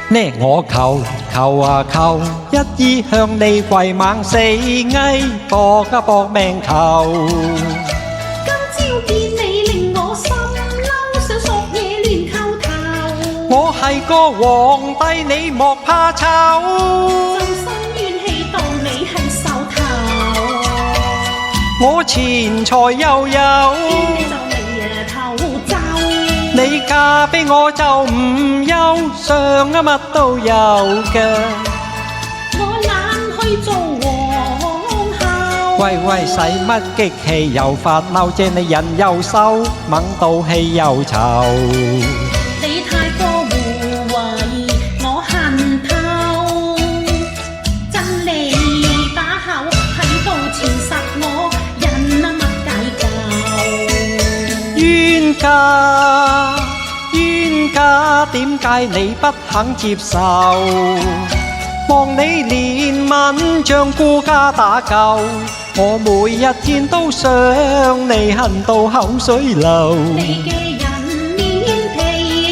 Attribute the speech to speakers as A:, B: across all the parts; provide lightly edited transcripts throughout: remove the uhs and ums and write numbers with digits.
A: 呢我求求啊求，一意向你跪猛死翳，搏啊搏命求。
B: 今朝見你令我心嬲，想索嘢亂叩頭。
A: 我係個皇帝，你莫怕醜。
B: 就生怨氣當你係獸頭。
A: 我錢財又有，
B: 你就嚟偷走。
A: 你嫁俾我就唔憂，上啊乜都有嘅。
B: 我懶去做皇后。
A: 喂喂，使乜激氣又發嬲啫？你人又瘦，猛到氣又臭。
B: 你太過護衛，我恨透。真理把口喺度纏實我，人啊乜計較？
A: 冤家冤家，點解你不肯接受？望你憐憫將孤家打救，我每一天都想你，恨到口水流。
B: 你嘅人面皮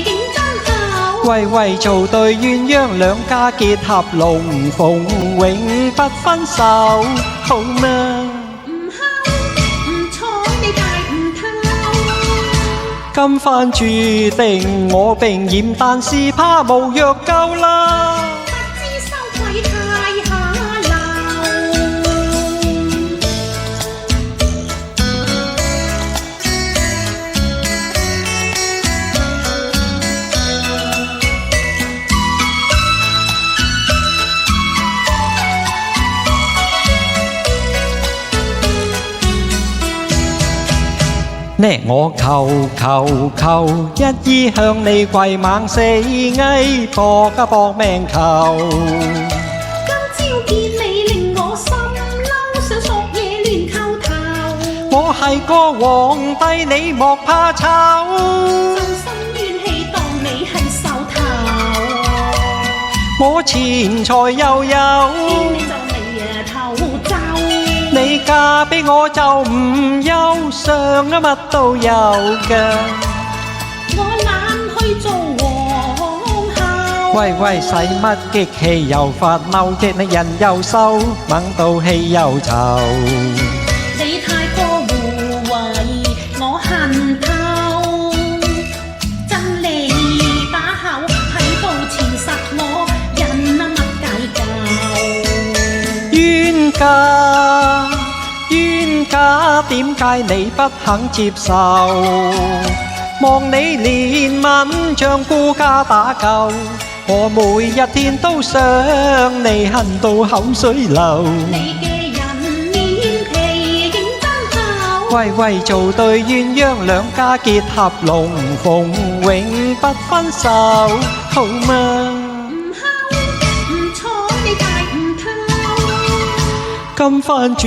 B: 認真厚。
A: 喂喂，做對鴛鴦兩家結合龍鳳，永不分手，好嗎？
B: 唔睺唔睬你大唔透。
A: 今番注定我並染，但是怕無藥救啦。
B: 不知收鬼太下流。
A: 呢我求求求，一意向你跪猛死翳，搏啊搏命求。
B: 今朝見你令我心嬲，想索嘢亂叩頭。
A: 我係個皇帝，你莫怕醜。
B: 就生怨氣當你係獸頭。
A: 我錢財又有，
B: 你就嚟偷走。
A: 你嫁俾我就唔憂，上啊乜都有嘅。
B: 我懶去做皇后。
A: 喂喂，使乜激氣又發嬲啫？你人又瘦，猛到氣又臭。
B: 你太過護衛，我恨透。真理把口喺度纏實我，人啊乜計較？
A: 冤家冤家，點解你不肯接受？望你憐憫將孤家打救，我每一天都想你，恨到口水流。
B: 你嘅人面皮認真厚。
A: 喂喂，做對鴛鴦兩家結合龍鳳，永不分手，好嗎？
B: 唔睺唔睬你大唔透。
A: 今番注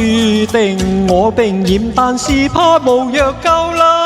A: 定我並染，但是怕無藥救啦。